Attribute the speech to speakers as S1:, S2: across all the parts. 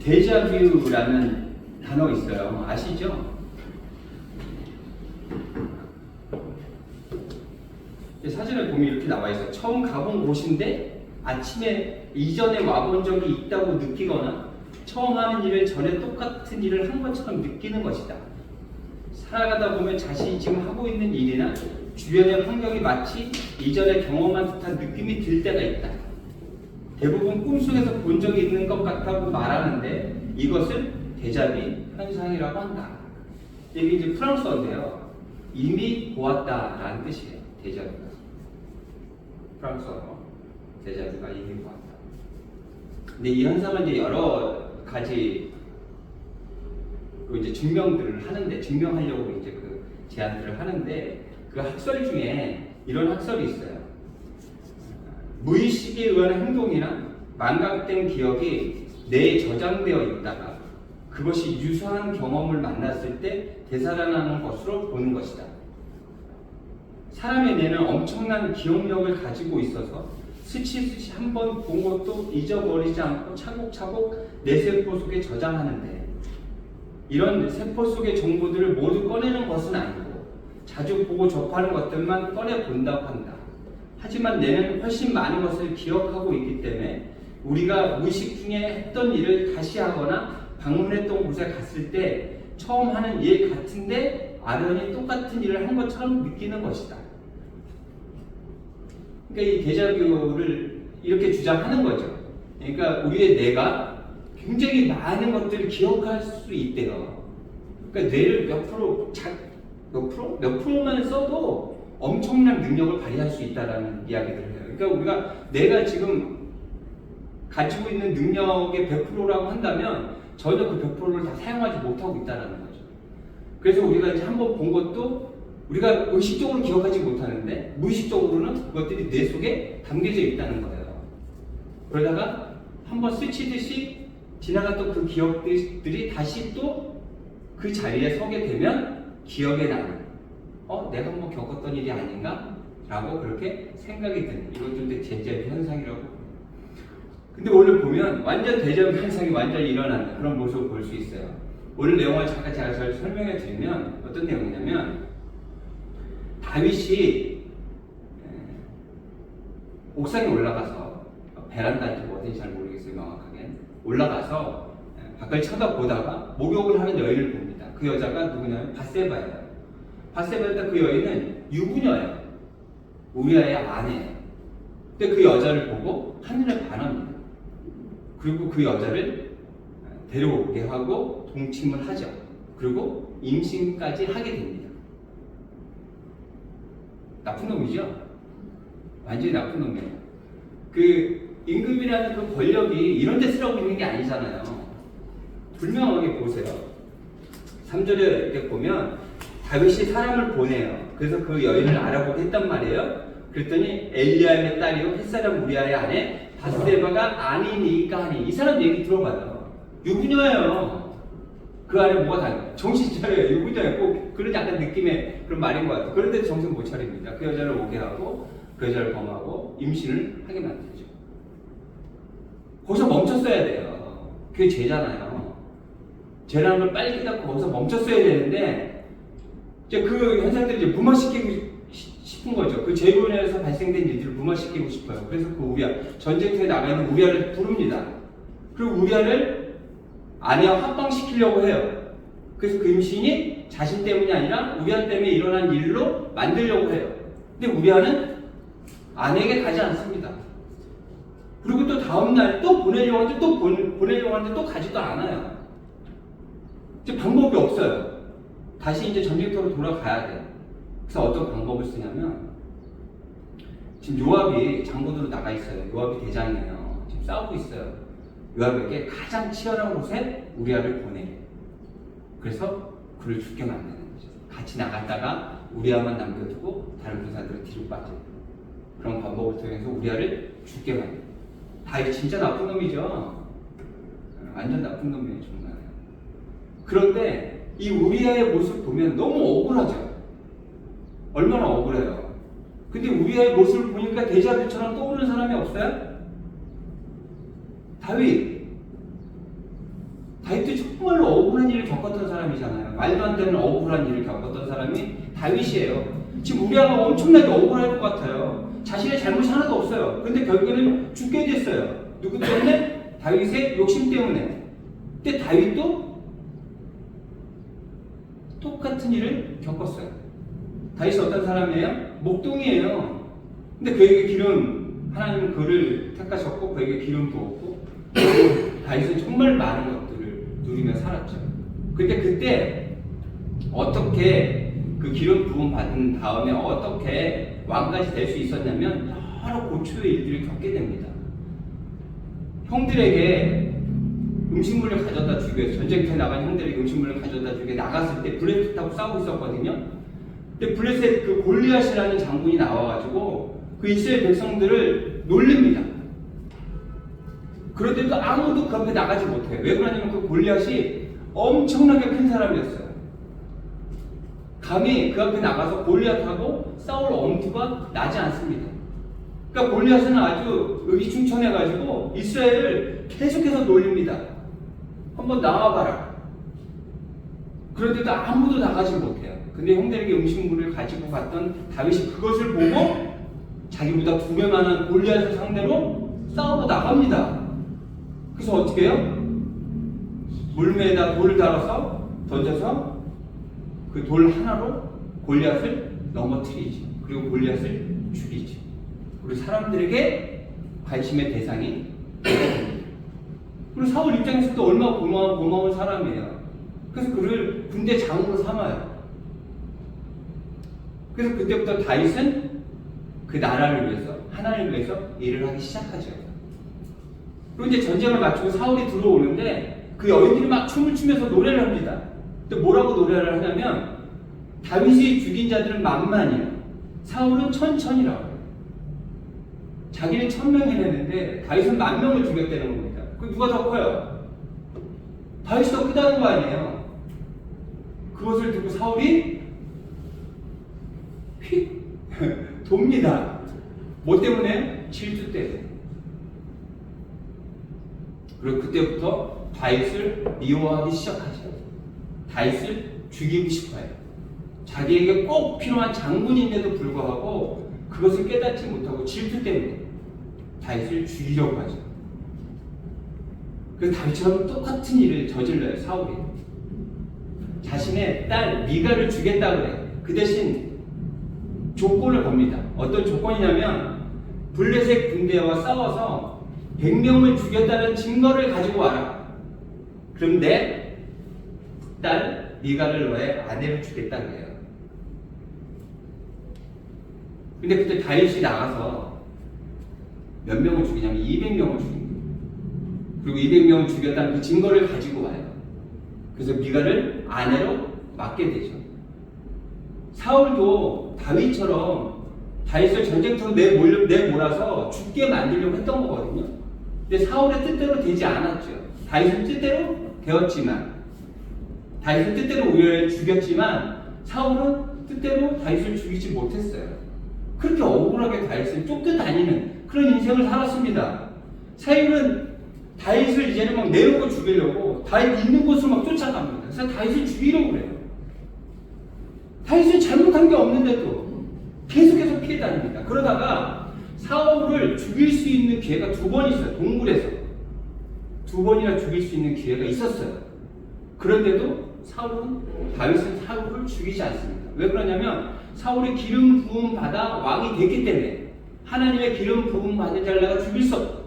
S1: 데자뷰라는 단어 있어요. 아시죠? 사진을 보면 이렇게 나와 있어요. 처음 가본 곳인데 아침에 이전에 와본 적이 있다고 느끼거나 처음 하는 일을 전에 똑같은 일을 한 것처럼 느끼는 것이다. 살아가다 보면 자신이 지금 하고 있는 일이나 주변의 환경이 마치 이전에 경험한 듯한 느낌이 들 때가 있다. 대부분 꿈속에서 본 적이 있는 것 같다고 말하는데 이것을 데자뷰 현상이라고 한다. 이게 이제 프랑스어인데요. 이미 보았다라는 뜻이에요. 데자뷰가. 프랑스어로 데자뷰가 이미 보았다. 근데 이 현상은 이제 여러 가지 이제 증명들을 하는데 증명하려고 이제 그 제안들을 하는데 그 학설 중에 이런 학설이 있어요. 무의식에 의한 행동이나 망각된 기억이 뇌에 저장되어 있다가 그것이 유사한 경험을 만났을 때 되살아나는 것으로 보는 것이다. 사람의 뇌는 엄청난 기억력을 가지고 있어서 스치스치 한번 본 것도 잊어버리지 않고 차곡차곡 뇌세포 속에 저장하는데 이런 세포 속의 정보들을 모두 꺼내는 것은 아니고 자주 보고 접하는 것들만 꺼내 본다고 한다. 하지만 뇌는 훨씬 많은 것을 기억하고 있기 때문에 우리가 무의식 중에 했던 일을 다시 하거나 방문했던 곳에 갔을 때 처음 하는 일 같은데 아련히 똑같은 일을 한 것처럼 느끼는 것이다. 그러니까 이 데자뷰를 이렇게 주장하는 거죠. 그러니까 우리의 뇌가 굉장히 많은 것들을 기억할 수 있대요. 그러니까 뇌를 몇 프로만 써도 엄청난 능력을 발휘할 수 있다라는 이야기들을 해요. 그러니까 우리가 내가 지금 가지고 있는 능력의 100%라고 한다면 전혀 그 100%를 다 사용하지 못하고 있다는 거죠. 그래서 우리가 이제 한번 본 것도 우리가 의식적으로 기억하지 못하는데 무의식적으로는 그것들이 뇌 속에 담겨져 있다는 거예요. 그러다가 한번 스치듯이 지나갔던 그 기억들이 다시 또 그 자리에 서게 되면 기억에 나는 내가 한번 겪었던 일이 아닌가? 라고 그렇게 생각이 드는 이건 좀 데자뷰 현상이라고. 근데 오늘 보면 완전 데자뷰 현상이 완전히 일어나는 그런 모습을 볼 수 있어요. 오늘 내용을 잠깐 제가 설명해 드리면 어떤 내용이냐면 다윗이 옥상에 올라가서 베란다인지 뭐든지 잘 모르겠어요. 명확하게 올라가서 밖을 쳐다보다가 목욕을 하는 여인을 봅니다. 그 여자가 누구냐면 밧세바예요. 밧세바였던 그 여인은 유부녀예요. 우리아의 아내예요. 근데 그 여자를 보고 하늘에 반합니다. 그리고 그 여자를 데려오게 하고 동침을 하죠. 그리고 임신까지 하게 됩니다. 나쁜 놈이죠? 완전히 나쁜 놈이에요. 그 임금이라는 그 권력이 이런 데 쓰라고 있는 게 아니잖아요. 분명하게 보세요. 3절에 이렇게 보면 다윗이 사람을 보내요. 그래서 그 여인을 알아보게 했단 말이에요. 그랬더니 엘리야의 딸이요 햇사람 우리아의 아내 밧세바가 아니니까 하니 이 사람 얘기 들어봐요. 유부녀예요. 그 안에 뭐가 다 정신 차려요. 유부녀예요. 꼭 그런 약간 느낌의 그런 말인 것 같아요. 그런데 정신 못 차립니다. 그 여자를 오게 하고 그 여자를 범하고 임신을 하게 만들죠. 거기서 멈췄어야 돼요. 그게 죄잖아요. 죄라는 걸 빨리 깨닫고 거기서 멈췄어야 되는데 이제 그 현상들을 이제 무마시키고 싶은 거죠. 그 죄로 인해서 발생된 일들을 무마시키고 싶어요. 그래서 그 우리아 전쟁터에 나가 있는 우리아를 부릅니다. 그리고 우리아를 아내와 합방시키려고 해요. 그래서 그 임신이 자신 때문이 아니라 우리아 때문에 일어난 일로 만들려고 해요. 근데 우리아는 아내에게 가지 않습니다. 그리고 또 다음날 또 보내려고 하는데 또 보내려고 하는데 또 가지도 않아요. 이제 방법이 없어요. 다시 이제 전쟁터로 돌아가야 돼. 그래서 어떤 방법을 쓰냐면 지금 요압이 장군으로 나가 있어요. 요압이 대장이에요. 지금 싸우고 있어요. 요압에게 가장 치열한 곳에 우리아를 보내요. 그래서 그를 죽게 만드는 거죠. 같이 나갔다가 우리아만 남겨두고 다른 군사들은 뒤로 빠져요. 그런 방법을 통해서 우리아를 죽게 만들어요. 다윗 진짜 나쁜 놈이죠. 완전 나쁜 놈이에요, 정말. 그런데 이 우리아의 모습 보면 너무 억울하죠. 얼마나 억울해요. 근데 우리아의 모습을 보니까 데자뷰처럼 떠오르는 사람이 없어요? 다윗. 정말로 억울한 일을 겪었던 사람이잖아요. 말도 안 되는 억울한 일을 겪었던 사람이 다윗이에요. 지금 우리아가 엄청나게 억울할 것 같아요. 자신의 잘못이 하나도 없어요. 근데 결국에는 죽게 됐어요. 누구 때문에? 다윗의 욕심 때문에. 근데 다윗도 똑같은 일을 겪었어요. 다윗이 어떤 사람이에요? 목동이에요. 근데 그에게 기름, 하나님은 그를 택하셨고 그에게 기름 부었고 다윗은 정말 많은 것들을 누리며 살았죠. 근데 그때 어떻게 그 기름 부음 받은 다음에 어떻게 왕까지 될 수 있었냐면 여러 고초의 일들을 겪게 됩니다. 형들에게 음식물을 가져다 주기 위해서 전쟁터에 나간 형들에게 음식물을 가져다 주기 위해 나갔을 때 블레셋하고 싸우고 있었거든요. 근데 블레셋 그 골리앗이라는 장군이 나와가지고 그 이스라엘 백성들을 놀립니다. 그런데도 아무도 그 앞에 나가지 못해요. 왜 그러냐면 그 골리앗이 엄청나게 큰 사람이었어요. 감히 그 앞에 나가서 골리앗하고 싸울 엄두가 나지 않습니다. 그러니까 골리앗은 아주 의기충천해가지고 이스라엘을 계속해서 놀립니다. 한번 나와봐라. 그런데도 아무도 나가지 못해요. 근데 형들에게 음식물을 가지고 갔던 다윗이 그것을 보고 자기보다 2배 많은 골리앗을 상대로 싸우고 나갑니다. 그래서 어떻게 해요? 물매에다 돌을 달아서 던져서 그 돌 하나로 골리앗을 넘어뜨리지. 그리고 골리앗을 죽이지. 그리고 사람들에게 관심의 대상이 됩니다. 그리고 사울 입장에서도 얼마나 고마운 사람이에요. 그래서 그를 군대 장으로 삼아요. 그래서 그때부터 다윗은 그 나라를 위해서, 하나님을 위해서 일을 하기 시작하죠. 그리고 이제 전쟁을 마치고 사울이 들어오는데 그 여인들이 막 춤을 추면서 노래를 합니다. 근데 뭐라고 노래를 하냐면 다윗이 죽인 자들은 만만이야. 사울은 천천이라고 해요. 자기는 1000명이 했는데 다윗은 10,000명을 죽였다는 겁니다. 그 누가 더 커요? 다윗이 더 크다는 거 아니에요. 그것을 듣고 사울이 휙 돕니다. 뭐 때문에? 질투 때문에. 그리고 그때부터 다윗을 미워하기 시작하죠. 다윗을 죽이고 싶어요. 자기에게 꼭 필요한 장군인데도 불구하고 그것을 깨닫지 못하고 질투 때문에 다윗을 죽이려고 하죠. 그래서 다윗처럼 똑같은 일을 저질러요. 사울이. 자신의 딸 미가를 주겠다 그래요. 그 대신 조건을 겁니다. 어떤 조건이냐면 블레셋 군대와 싸워서 100명을 죽였다는 증거를 가지고 와라. 그럼 내 딸 미가를 너의 아내로 주겠다 그래요. 근데 그때 다윗이 나가서 몇 명을 죽이냐면 200명을 죽입니다. 그리고 200명을 죽였다는 그 증거를 가지고 와요. 그래서 미가를 아내로 맡게 되죠. 사울도 다윗처럼 다윗을 전쟁터로 내몰아서 죽게 만들려고 했던 거거든요. 근데 사울의 뜻대로 되지 않았죠. 다윗은 뜻대로 되었지만, 다윗은 뜻대로 우리를 죽였지만 사울은 뜻대로 다윗을 죽이지 못했어요. 그렇게 억울하게 다윗을 쫓겨다니는 그런 인생을 살았습니다. 사울은 다윗을 이제는 막 내놓고 죽이려고 다윗 있는 곳으로 막 쫓아갑니다. 그래서 다윗을 죽이려고 그래요. 다윗은 잘못한 게 없는데도 계속해서 피해 다닙니다. 그러다가 사울을 죽일 수 있는 기회가 2번 있어요. 동굴에서 2번이나 죽일 수 있는 기회가 있었어요. 그런데도 다윗은 사울을 죽이지 않습니다. 왜 그러냐면 사울이 기름 부음 받아 왕이 됐기 때문에 하나님의 기름 부음 받은 자를 내가 죽일 수 없다.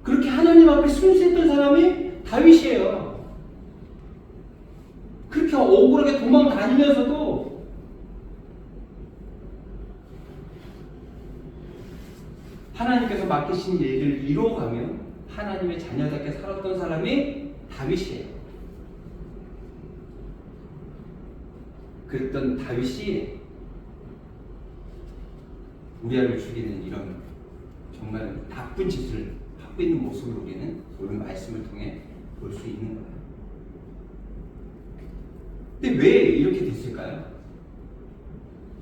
S1: 그렇게 하나님 앞에 순수했던 사람이 다윗이에요. 그렇게 억울하게 도망다니면서도 하나님께서 맡기신 일을 이루어가며 하나님의 자녀답게 살았던 사람이 다윗이에요. 그랬던 다윗이 우리아를 죽이는 이런 정말 나쁜 짓을 하고 있는 모습을 우리는 오늘 말씀을 통해 볼 수 있는 거예요. 근데 왜 이렇게 됐을까요?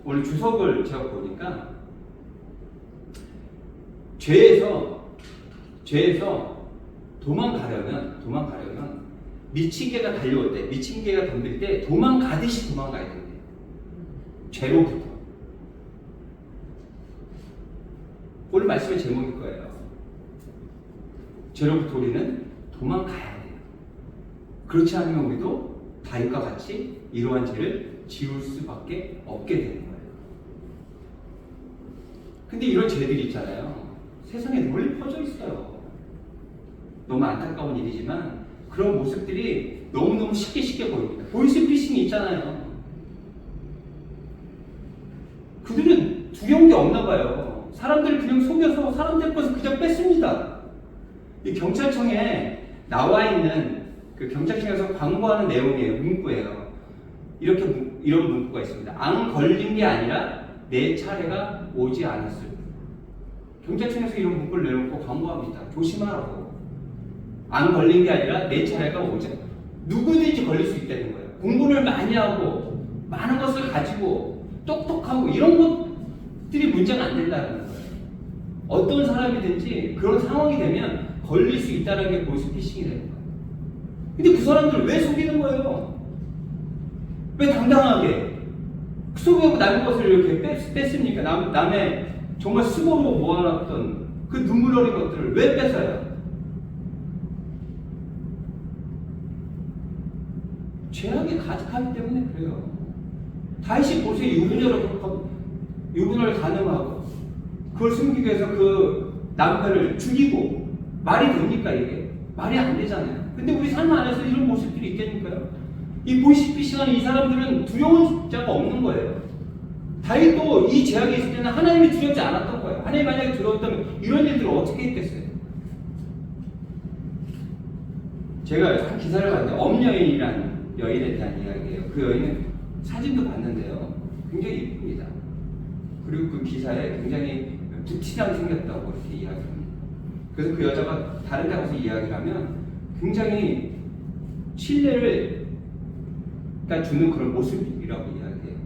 S1: 오늘 주석을 제가 보니까 죄에서 도망가려면 미친 개가 달려올 때, 미친 개가 덤빌 때 도망가듯이 도망가야 된대. 죄로부터. 오늘 말씀의 제목일 거예요. 죄로부터 우리는 도망가야 돼요. 그렇지 않으면 우리도 다윗과 같이 이러한 죄를 지울 수밖에 없게 되는 거예요. 근데 이런 죄들이 있잖아요. 세상에 널리 퍼져 있어요. 너무 안타까운 일이지만 그런 모습들이 너무너무 쉽게 보입니다. 보이스피싱이 있잖아요. 그들은 두려운 게 없나 봐요. 사람들을 그냥 속여서 사람들 것을 그냥 뺐습니다. 이 경찰청에 나와 있는 그 경찰청에서 광고하는 내용이에요. 문구예요. 이런 문구가 있습니다. 안 걸린 게 아니라 내 차례가 오지 않았을. 경찰청에서 이런 문구를 내놓고 광고합니다. 조심하라고. 안 걸린 게 아니라 내 차례가 오지 않았을. 누구든지 걸릴 수 있다는 거예요. 공부를 많이 하고 많은 것을 가지고 똑똑하고 이런 것들이 문제가 안 된다는 거예요. 어떤 사람이든지 그런 상황이 되면 걸릴 수 있다는 게 보이스피싱이 되는 거예요. 근데 그 사람들을 왜 속이는 거예요? 왜 당당하게 속이고 남의 것을 이렇게 뺐습니까? 남의 정말 수고로 모아놨던 그 눈물 어린 것들을 왜 뺏어요? 죄악이 가득하기 때문에 그래요. 다윗이 보세요. 유부녀를 간음하고 그걸 숨기기 위해서 그 남편을 죽이고 말이 됩니까 이게? 말이 안 되잖아요. 근데 우리 삶 안에서 이런 모습들이 있겠니까요? 이 보이스피싱하는 이 사람들은 두려운 자가 없는 거예요. 다윗도 이 죄악이 있을 때는 하나님이 두렵지 않았던 거예요. 하나님이 만약에 두려웠다면 이런 일들을 어떻게 했겠어요? 제가 한 기사를 봤는데 엄여인이라는 여인에 대한 이야기예요. 그 여인은 사진도 봤는데요. 굉장히 이쁩니다. 그리고 그 기사에 굉장히 부티나게 생겼다고 이렇게 이야기합니다. 그래서 그 여자가 다른 데 가서 이야기를 하면 굉장히 신뢰를 주는 그런 모습이라고 이야기해요.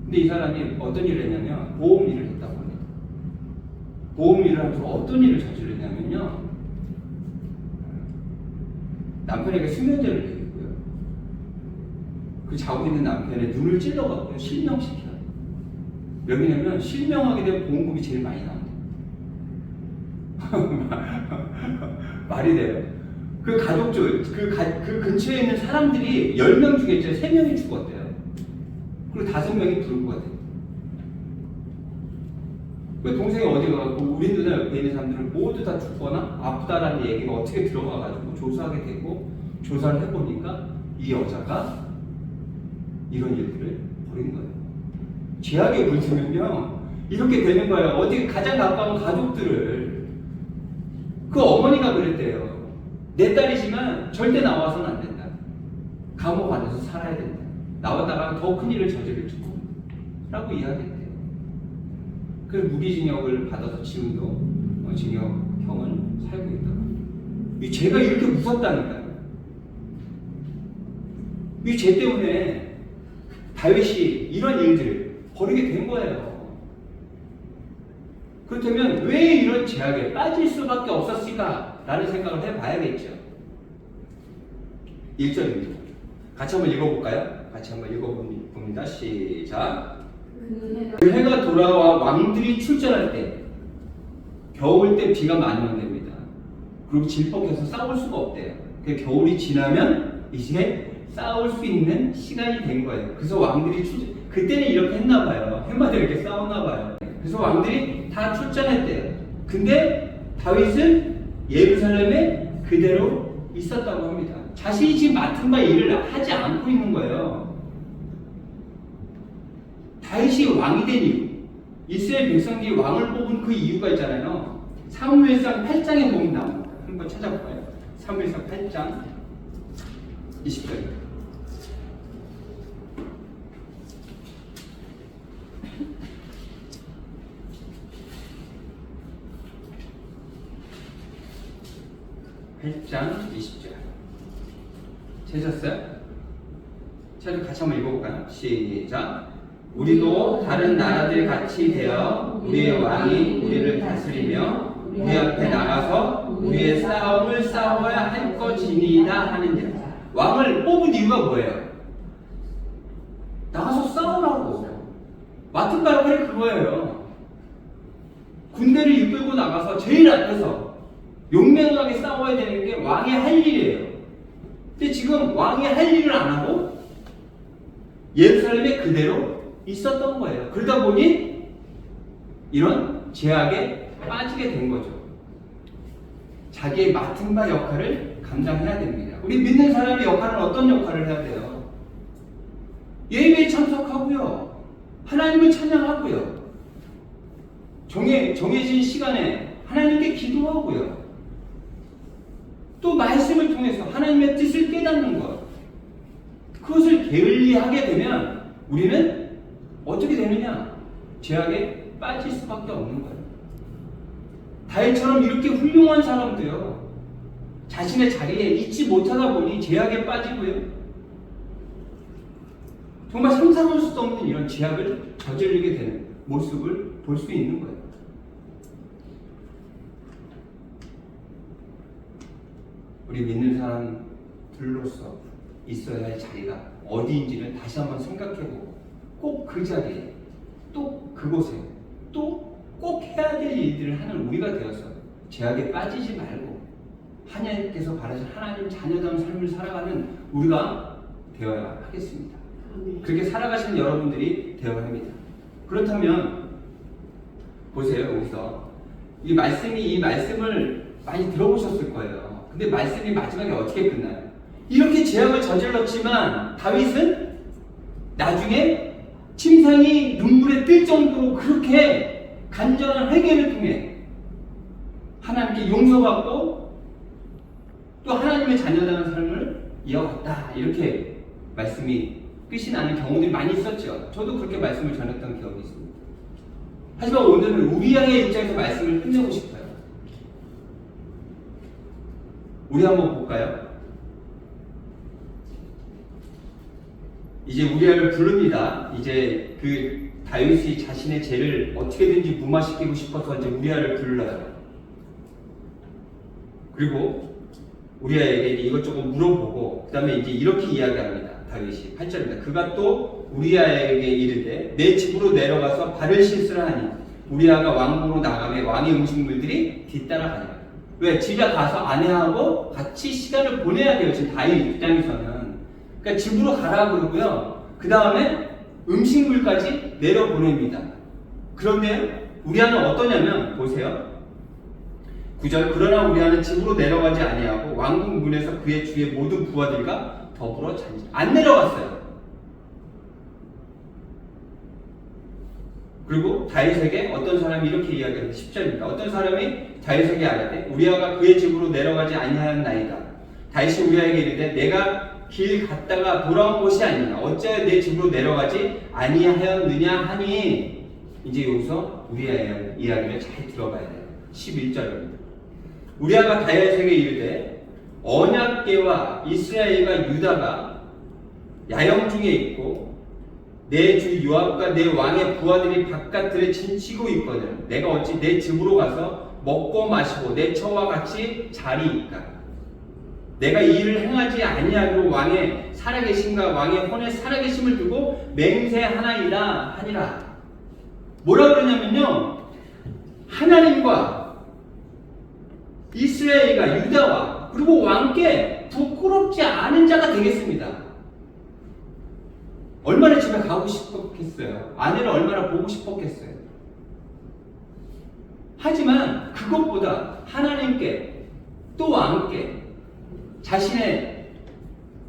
S1: 근데 이 사람이 어떤 일을 했냐면 보험 일을 했다고 합니다. 보험 일을 하면서 어떤 일을 저질렀냐면요. 남편에게 수면제를 드리고요. 그 자고 있는 남편의 눈을 찔러갖고 실명시켜요. 왜냐면 실명하게 되면 보험금이 제일 많이 나옵니다. 말이 돼요. 그 가족들, 그 근처에 있는 사람들이 10명 중에 3명이 죽었대요. 그리고 5명이 불구가 돼요. 그 동생이 어디 가고 우리 누나 옆에 있는 사람들은 모두 다 죽거나 아프다라는 얘기가 어떻게 들어가가지고 조사하게 되고 조사를 해보니까 이 여자가 이런 일들을 벌인 거예요. 죄악에 물들면요 이렇게 되는 거예요. 어디 가장 가까운 가족들을 그 어머니가 그랬대요. 내 딸이지만 절대 나와서는 안 된다. 감옥 안에서 살아야 된다. 나왔다가 더 큰 일을 저지를 주고 라고 이야기했대요. 그래서 무기징역을 받아서 지금도 징역형을 살고 있다고. 이 죄가 이렇게 무섭다니까요. 이 죄 때문에 다윗이 이런 일들을 벌이게 된 거예요. 그렇다면 왜 이런 죄악에 빠질 수밖에 없었을까? 라는 생각을 해봐야겠죠. 1절입니다. 같이 한번 읽어볼까요? 같이 한번 읽어봅니다. 시작. 그 해가 돌아와 왕들이 출전할 때 겨울 때 비가 많이 온답니다. 그리고 질퍽해서 싸울 수가 없대요. 그 겨울이 지나면 이제 싸울 수 있는 시간이 된 거예요. 그래서 왕들이 그때는 이렇게 했나 봐요. 해마다 이렇게 싸웠나 봐요. 그래서 왕들이 다 출전했대요. 근데 다윗은 예루살렘에 그대로 있었다고 합니다. 자신이 지금 맡은 바 일을 하지 않고 있는 거예요. 다윗이 왕이 된 이유, 이스라엘 백성들이 왕을 뽑은 그 이유가 있잖아요. 사무엘상 8장에 보면 나옵니다. 한번 찾아볼까요? 사무엘상 8장 20절입니다. (8장 20절) 찾았어요? 같이 한번 읽어볼까요? 시작. 우리도 다른 나라들 같이 되어 우리의 왕이 우리를 다스리며 우리 앞에 나가서 우리의 싸움을 싸워야 할 것이니이다 하는지라. 왕을 뽑은 이유가 뭐예요? 나가서 싸우라고. 맡은 바 역할이 그거예요. 군대를 이끌고 나가서 제일 앞에서 용맹하게 싸워야 되는 게 왕의 할 일이에요. 근데 지금 왕이 할 일을 안 하고 예루살렘에 그대로 있었던 거예요. 그러다 보니 이런 제약에 빠지게 된 거죠. 자기의 맡은 바 역할을 감당해야 됩니다. 우리 믿는 사람의 역할은 어떤 역할을 해야 돼요? 예배에 참석하고요. 하나님을 찬양하고요. 정해진 시간에 하나님께 기도하고요. 또 말씀을 통해서 하나님의 뜻을 깨닫는 것. 그것을 게을리하게 되면 우리는 어떻게 되느냐? 죄악에 빠질 수밖에 없는 거예요. 다윗처럼 이렇게 훌륭한 사람도요. 자신의 자리에 있지 못하다 보니 죄악에 빠지고요. 정말 상상할 수도 없는 이런 죄악을 저지르게 되는 모습을 볼 수 있는 거예요. 우리 믿는 사람들로서 있어야 할 자리가 어디인지를 다시 한번 생각해보고 꼭 그 자리에 또 그곳에 또 꼭 해야 될 일들을 하는 우리가 되어서 죄악에 빠지지 말고 하나님께서 바라신 하나님 자녀다운 삶을 살아가는 우리가 되어야 하겠습니다. 그렇게 살아가시는 여러분들이 되어야 합니다. 그렇다면 보세요. 여기서 이 말씀을 많이 들어보셨을 거예요. 근데 말씀이 마지막에 어떻게 끝나요? 이렇게 죄악을 저질렀지만 다윗은 나중에 침상이 눈물에 뜰 정도로 그렇게 간절한 회개를 통해 하나님께 용서받고 또 하나님의 자녀다는 삶을 이어갔다. 이렇게 말씀이 끝이 나는 경우들이 많이 있었죠. 저도 그렇게 말씀을 전했던 기억이 있습니다. 하지만 오늘은 우리의 입장에서 말씀을 끝내고 싶어요. 우리 한번 볼까요? 이제 우리아를 부릅니다. 이제 그 다윗이 자신의 죄를 어떻게든지 무마시키고 싶어서 이제 우리아를 불러요. 그리고 우리아에게 이것저것 물어보고 그 다음에 이제 이렇게 이야기합니다. 다윗이 8절입니다. 그가 또 우리아에게 이르되 내 집으로 내려가서 발을 씻으라 하니 우리아가 왕궁으로 나가매 왕의 음식물들이 뒤따라가니라. 왜? 지가 가서 아내하고 같이 시간을 보내야 돼요. 지금 다윗 입장에서는. 그러니까 집으로 가라 그러고요. 그 다음에 음식물까지 내려보냅니다. 그런데 우리아는 어떠냐면 보세요. 9절 그러나 우리아는 집으로 내려가지 아니하고 왕궁 문에서 그의 주의 모든 부하들과 더불어 잔지 안 내려갔어요. 그리고 다윗에게 어떤 사람이 이렇게 이야기합니다. 10절입니다. 어떤 사람이 다윗에게 아뢰되 우리아가 그의 집으로 내려가지 아니하였나이다. 다윗이 우리아에게 이르되 내가 길 갔다가 돌아온 것이 아니냐 어찌하여 내 집으로 내려가지 아니하였느냐 하니 이제 여기서 우리아의 이야기를 잘 들어봐야 돼요. 11절입니다. 우리아가 다윗에게 이르되 언약궤와 이스라엘과 유다가 야영 중에 있고 내 주 요압과 내 왕의 부하들이 바깥들에 진치고 있거든 내가 어찌 내 집으로 가서 먹고 마시고 내 처와 같이 자리이까 내가 이 일을 행하지 아니하기로 왕의 살아계심과 왕의 혼의 살아계심을 두고 맹세하나이다 하니라. 뭐라 그러냐면요. 하나님과 이스라엘과 유다와 그리고 왕께 부끄럽지 않은 자가 되겠습니다. 얼마나 집에 가고 싶었겠어요. 아내를 얼마나 보고 싶었겠어요. 하지만 그것보다 하나님께 또 왕께 자신의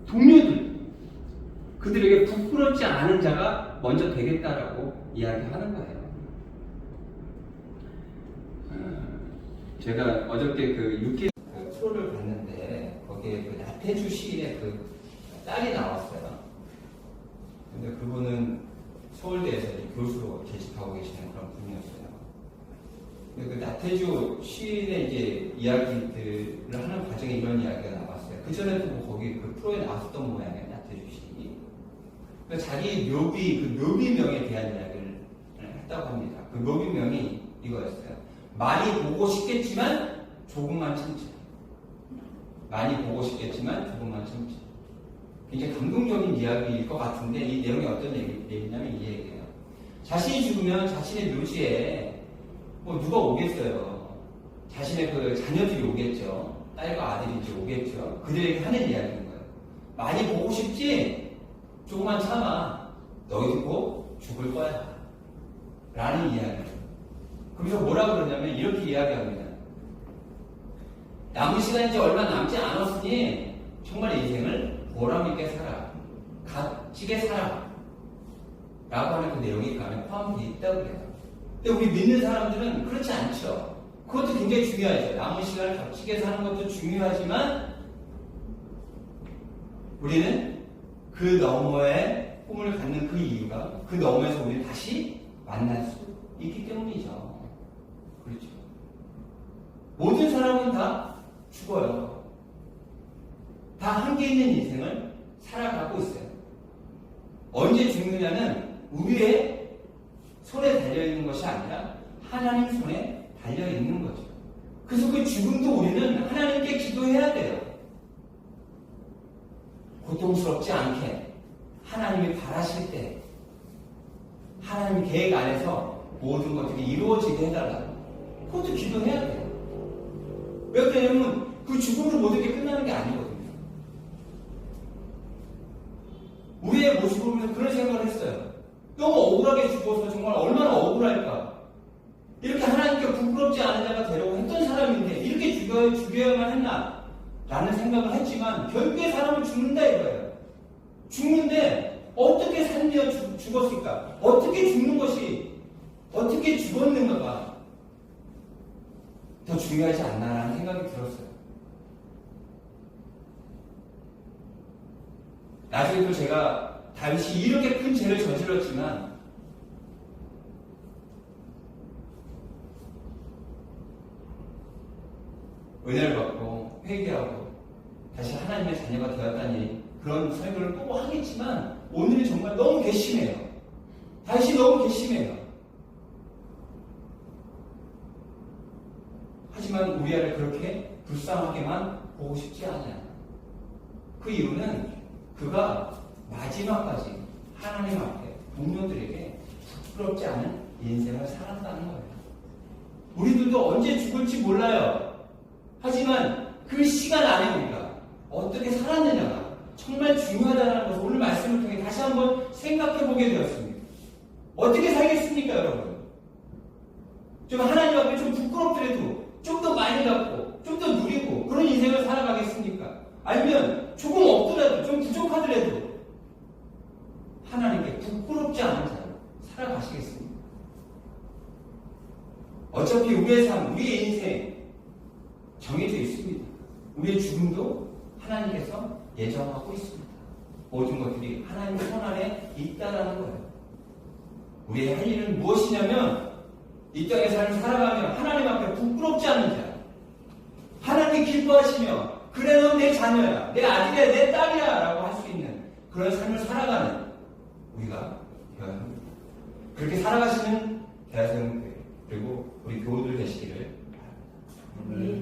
S1: 동료들 그들에게 부끄럽지 않은 자가 먼저 되겠다라고 이야기하는 거예요. 제가 어저께 그 UK 프로를 봤는데 거기에 그 나태주 시인의 그 딸이 나왔어요. 근데 그분은 서울대에서 교수로 재직하고 계시는 그런 분이었어요. 근데 그 나태주 시인의 이제 이야기들을 하는 과정에 이런 이야기가 나왔어요. 그 전에도 뭐 거기 그 프로에 나왔었던 모양이에요, 나태주 시인이. 그러니까 자기 묘비, 그 묘비명에 대한 이야기를 했다고 합니다. 그 묘비명이 이거였어요. 많이 보고 싶겠지만 조금만 참자. 많이 보고 싶겠지만 조금만 참자. 굉장히 감동적인 이야기일 것 같은데 이 내용이 어떤 내용이냐면 이 얘기예요. 자신이 죽으면 자신의 묘지에 뭐 누가 오겠어요. 자신의 그 자녀들이 오겠죠. 딸과 아들이 이제 오겠죠. 그들에게 하는 이야기인 거예요. 많이 보고 싶지? 조금만 참아. 너희도 곧 죽을 거야. 라는 이야기예요. 거기서 뭐라 그러냐면 이렇게 이야기합니다. 남은 시간이 이제 얼마 남지 않았으니 정말 인생을 보람있게 살아. 값지게 살아. 라고 하는 그 내용이 그 안에 포함되어 있다고 그래요. 근데 우리 믿는 사람들은 그렇지 않죠. 그것도 굉장히 중요하죠. 남은 시간을 값지게 사는 것도 중요하지만 우리는 그 너머에 꿈을 갖는 그 이유가 그 너머에서 우리를 다시 만날 수 있기 때문이죠. 그렇죠. 모든 사람은 다 죽어요. 다 한계 있는 인생을 살아가고 있어요. 언제 죽느냐는 우리의 손에 달려있는 것이 아니라 하나님 손에 달려있는 거죠. 그래서 그 죽음도 우리는 하나님께 기도해야 돼요. 고통스럽지 않게 하나님이 바라실 때 하나님 계획 안에서 모든 것들이 이루어지게 해달라고 그것도 기도해야 돼요. 왜 그러냐면 그 죽음으로 모든 게 끝나는 게 아니거든요. 우리의 모습을 보면서 그런 생각을 했어요. 너무 억울하게 죽어서 정말 얼마나 억울할까. 이렇게 하나님께 부끄럽지 않은 자가 되려고 했던 사람인데 이렇게 죽여야만 했나 라는 생각을 했지만 결국에 사람은 죽는다 이거예요. 죽는데 어떻게 살며 죽었을까? 어떻게 죽는 것이 어떻게 죽었는가가 더 중요하지 않나라는 생각이 들었어요. 나중에도 제가 다윗이 이렇게 큰 죄를 저질렀지만 은혜를 받고 회개하고 다시 하나님의 자녀가 되었다니 그런 설교를 또 하겠지만 오늘은 정말 너무 괘씸해요. 다윗이 너무 괘씸해요. 하지만 우리 아이를 그렇게 불쌍하게만 보고 싶지 않아요. 그 이유는 그가 마지막까지 하나님 앞에 동료들에게 부끄럽지 않은 인생을 살았다는 거예요. 우리들도 언제 죽을지 몰라요. 하지만 그 시간 안에 우리가 어떻게 살았느냐가 정말 중요하다는 것을 오늘 말씀을 통해 다시 한번 생각해 보게 되었습니다. 어떻게 살겠습니까, 여러분? 좀 하나님 앞에 좀 부끄럽더라도 좀 더 많이 갖고 좀 더 누리고 그런 인생을 살아가겠습니까? 아니면 조금 없더라도 좀 부족하더라도 하나님께 부끄럽지 않은 자로 살아가시겠습니까? 어차피 우리의 삶, 우리의 인생 정해져 있습니다. 우리의 죽음도 하나님께서 예정하고 있습니다. 모든 것들이 하나님의 손 안에 있다라는 거예요. 우리의 할 일은 무엇이냐면 이 땅의 삶을 살아가며 하나님 앞에 부끄럽지 않은 자, 하나님이 기뻐하시며 그래 넌 내 자녀야, 내 아들이야, 내 딸이야 라고 할 수 있는 그런 삶을 살아가는 우리가 되어야 합니다. 그렇게 살아가시는 대학생 그리고 우리 교우들 되시기를 바랍니다.